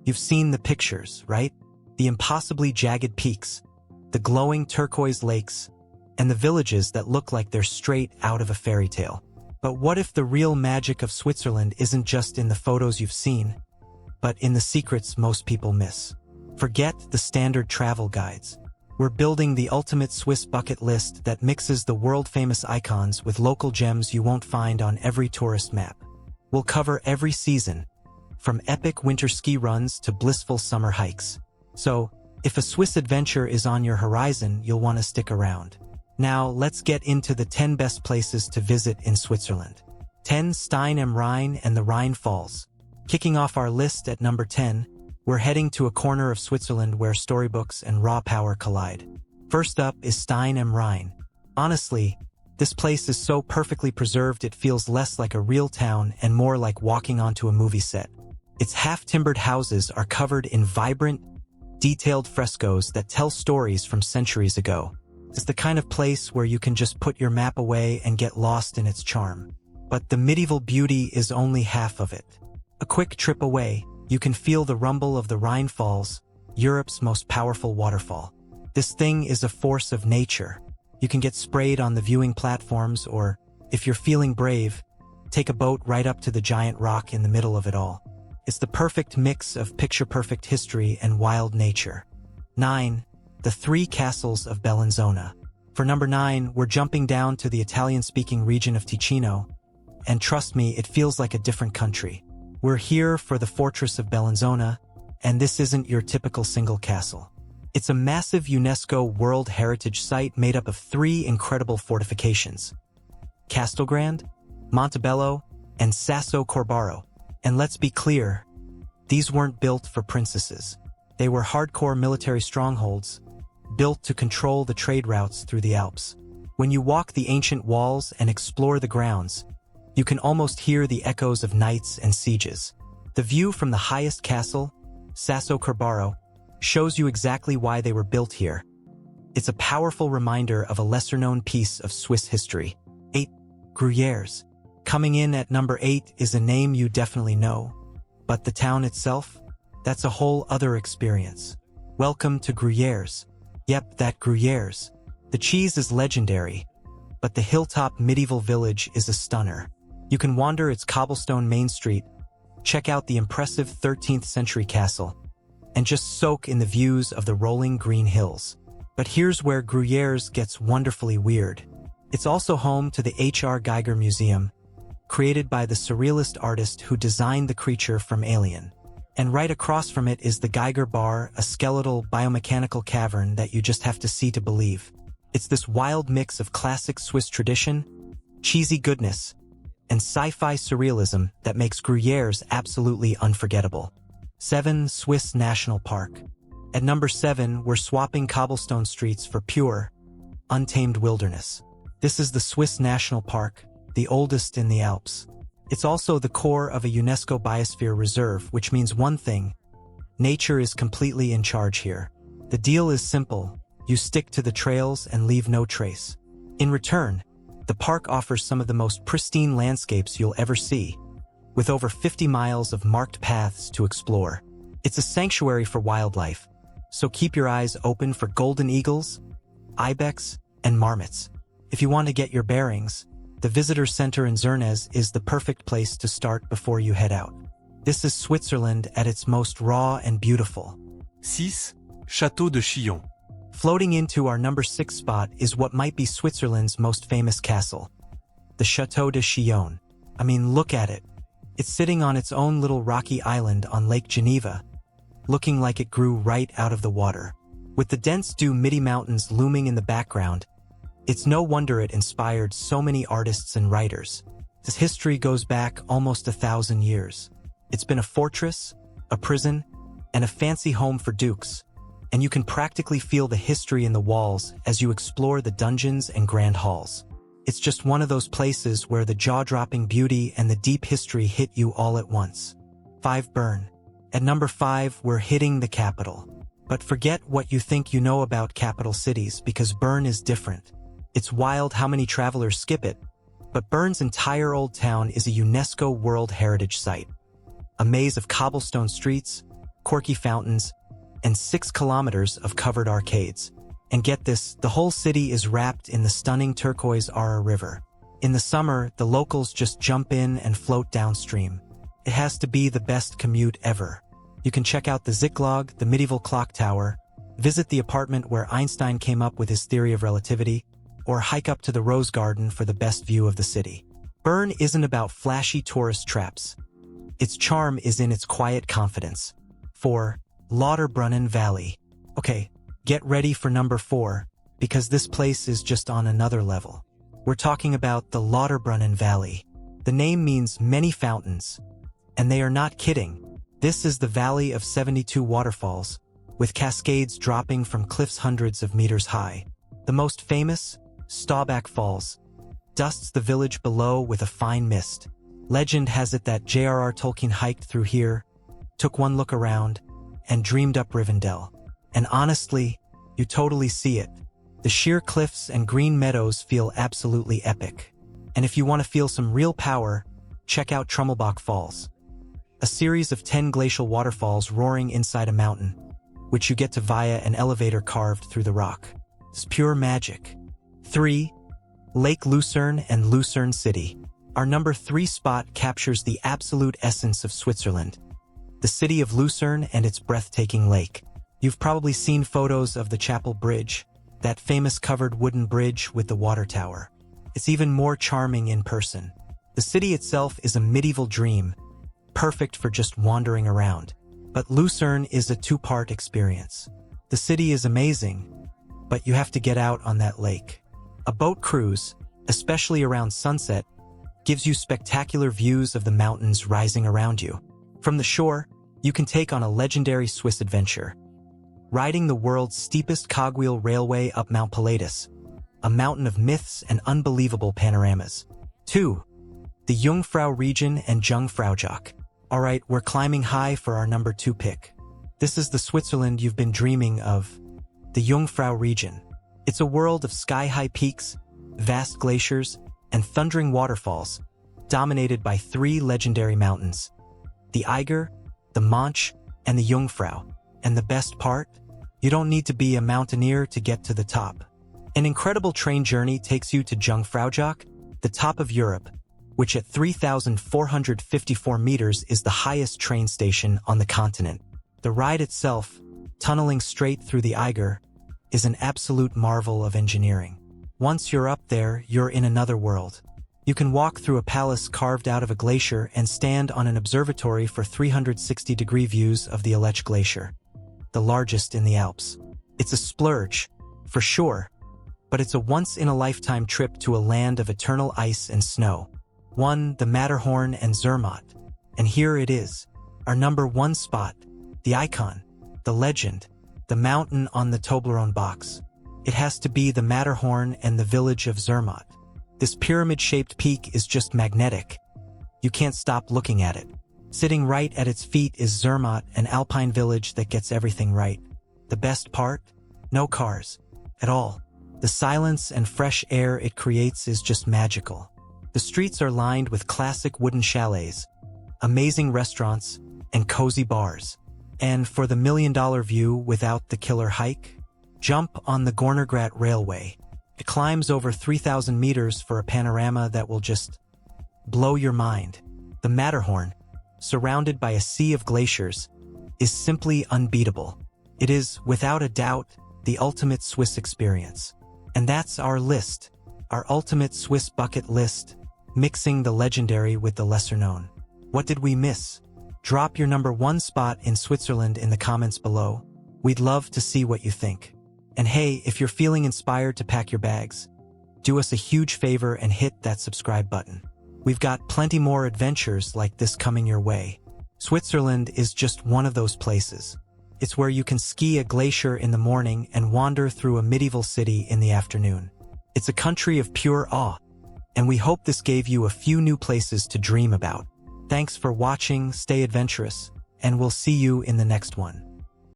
You've seen the pictures, right? The impossibly jagged peaks, the glowing turquoise lakes, and the villages that look like they're straight out of a fairy tale. But what if the real magic of Switzerland isn't just in the photos you've seen, but in the secrets most people miss? Forget the standard travel guides. We're building the ultimate Swiss bucket list that mixes the world-famous icons with local gems you won't find on every tourist map. We'll cover every season, from epic winter ski runs to blissful summer hikes. So, if a Swiss adventure is on your horizon, you'll want to stick around. Now, let's get into the 10 best places to visit in Switzerland. 10. Stein am Rhein and the Rhine Falls. Kicking off our list at number 10, we're heading to a corner of Switzerland where storybooks and raw power collide. First up is Stein am Rhein. Honestly, this place is so perfectly preserved it feels less like a real town and more like walking onto a movie set. Its half-timbered houses are covered in vibrant, detailed frescoes that tell stories from centuries ago. It's the kind of place where you can just put your map away and get lost in its charm. But the medieval beauty is only half of it. A quick trip away, you can feel the rumble of the Rhine Falls, Europe's most powerful waterfall. This thing is a force of nature. You can get sprayed on the viewing platforms or, if you're feeling brave, take a boat right up to the giant rock in the middle of it all. It's the perfect mix of picture-perfect history and wild nature. 9. The Three Castles of Bellinzona. For number 9, we're jumping down to the Italian-speaking region of Ticino, and trust me, it feels like a different country. We're here for the Fortress of Bellinzona, and this isn't your typical single castle. It's a massive UNESCO World Heritage Site made up of 3 incredible fortifications: Castelgrande, Montebello, and Sasso Corbaro. And let's be clear, these weren't built for princesses. They were hardcore military strongholds, built to control the trade routes through the Alps. When you walk the ancient walls and explore the grounds, you can almost hear the echoes of knights and sieges. The view from the highest castle, Sasso Corbaro, shows you exactly why they were built here. It's a powerful reminder of a lesser-known piece of Swiss history. 8. Gruyères. Coming in at number 8 is a name you definitely know, but the town itself? That's a whole other experience. Welcome to Gruyères. Yep, that Gruyères. The cheese is legendary, but the hilltop medieval village is a stunner. You can wander its cobblestone main street, check out the impressive 13th century castle, and just soak in the views of the rolling green hills. But here's where Gruyères gets wonderfully weird. It's also home to the H.R. Giger Museum, created by the surrealist artist who designed the creature from Alien. And right across from it is the Giger Bar, a skeletal biomechanical cavern that you just have to see to believe. It's this wild mix of classic Swiss tradition, cheesy goodness, and sci-fi surrealism that makes Gruyères absolutely unforgettable. 7. Swiss National Park. At number 7, we're swapping cobblestone streets for pure, untamed wilderness. This is the Swiss National Park, the oldest in the Alps. It's also the core of a UNESCO Biosphere Reserve, which means one thing: nature is completely in charge here. The deal is simple: you stick to the trails and leave no trace. In return, the park offers some of the most pristine landscapes you'll ever see, with over 50 miles of marked paths to explore. It's a sanctuary for wildlife, so keep your eyes open for golden eagles, ibex, and marmots. If you want to get your bearings, the visitor center in Zernez is the perfect place to start before you head out. This is Switzerland at its most raw and beautiful. 6. Château de Chillon. Floating into our number 6 spot is what might be Switzerland's most famous castle, the Château de Chillon. I mean, look at it. It's sitting on its own little rocky island on Lake Geneva, looking like it grew right out of the water. With the dense Midi Mountains looming in the background, it's no wonder it inspired so many artists and writers. This history goes back almost 1,000 years. It's been a fortress, a prison, and a fancy home for dukes, and you can practically feel the history in the walls as you explore the dungeons and grand halls. It's just one of those places where the jaw-dropping beauty and the deep history hit you all at once. 5. Bern. At number 5, we're hitting the capital. But forget what you think you know about capital cities, because Bern is different. It's wild how many travelers skip it, but Bern's entire old town is a UNESCO World Heritage Site. A maze of cobblestone streets, quirky fountains, and 6 kilometers of covered arcades. And get this, the whole city is wrapped in the stunning turquoise Ara River. In the summer, the locals just jump in and float downstream. It has to be the best commute ever. You can check out the Ziklag, the medieval clock tower, visit the apartment where Einstein came up with his theory of relativity, or hike up to the Rose Garden for the best view of the city. Bern isn't about flashy tourist traps. Its charm is in its quiet confidence. 4. Lauterbrunnen Valley. Okay, get ready for number 4, because this place is just on another level. We're talking about the Lauterbrunnen Valley. The name means many fountains, and they are not kidding. This is the Valley of 72 waterfalls, with cascades dropping from cliffs hundreds of meters high. The most famous, Staubach Falls, dusts the village below with a fine mist. Legend has it that J.R.R. Tolkien hiked through here, took one look around, and dreamed up Rivendell. And honestly, you totally see it. The sheer cliffs and green meadows feel absolutely epic. And if you want to feel some real power, check out Trummelbach Falls, a series of 10 glacial waterfalls roaring inside a mountain, which you get to via an elevator carved through the rock. It's pure magic. 3. Lake Lucerne and Lucerne City. Our number 3 spot captures the absolute essence of Switzerland, the city of Lucerne and its breathtaking lake. You've probably seen photos of the Chapel Bridge, that famous covered wooden bridge with the water tower. It's even more charming in person. The city itself is a medieval dream, perfect for just wandering around. But Lucerne is a 2-part experience. The city is amazing, but you have to get out on that lake. A boat cruise, especially around sunset, gives you spectacular views of the mountains rising around you. From the shore, you can take on a legendary Swiss adventure, riding the world's steepest cogwheel railway up Mount Pilatus, a mountain of myths and unbelievable panoramas. 2. The Jungfrau region and Jungfraujoch. Alright, we're climbing high for our number 2 pick. This is the Switzerland you've been dreaming of, the Jungfrau region. It's a world of sky-high peaks, vast glaciers, and thundering waterfalls, dominated by 3 legendary mountains: the Eiger, the Mönch, and the Jungfrau. And the best part? You don't need to be a mountaineer to get to the top. An incredible train journey takes you to Jungfraujoch, the top of Europe, which at 3,454 meters is the highest train station on the continent. The ride itself, tunneling straight through the Eiger, is an absolute marvel of engineering. Once you're up there, you're in another world. You can walk through a palace carved out of a glacier and stand on an observatory for 360-degree views of the Aletsch Glacier, the largest in the Alps. It's a splurge, for sure, but it's a once-in-a-lifetime trip to a land of eternal ice and snow. 1. The Matterhorn and Zermatt. And here it is, our number 1 spot, the icon, the legend, the mountain on the Toblerone box. It has to be the Matterhorn and the village of Zermatt. This pyramid-shaped peak is just magnetic. You can't stop looking at it. Sitting right at its feet is Zermatt, an alpine village that gets everything right. The best part? No cars. At all. The silence and fresh air it creates is just magical. The streets are lined with classic wooden chalets, amazing restaurants, and cozy bars. And for the million-dollar view without the killer hike, jump on the Gornergrat Railway. It climbs over 3,000 meters for a panorama that will just blow your mind. The Matterhorn, surrounded by a sea of glaciers, is simply unbeatable. It is, without a doubt, the ultimate Swiss experience. And that's our list, our ultimate Swiss bucket list, mixing the legendary with the lesser-known. What did we miss? Drop your number 1 spot in Switzerland in the comments below. We'd love to see what you think. And hey, if you're feeling inspired to pack your bags, do us a huge favor and hit that subscribe button. We've got plenty more adventures like this coming your way. Switzerland is just one of those places. It's where you can ski a glacier in the morning and wander through a medieval city in the afternoon. It's a country of pure awe, and we hope this gave you a few new places to dream about. Thanks for watching, stay adventurous, and we'll see you in the next one.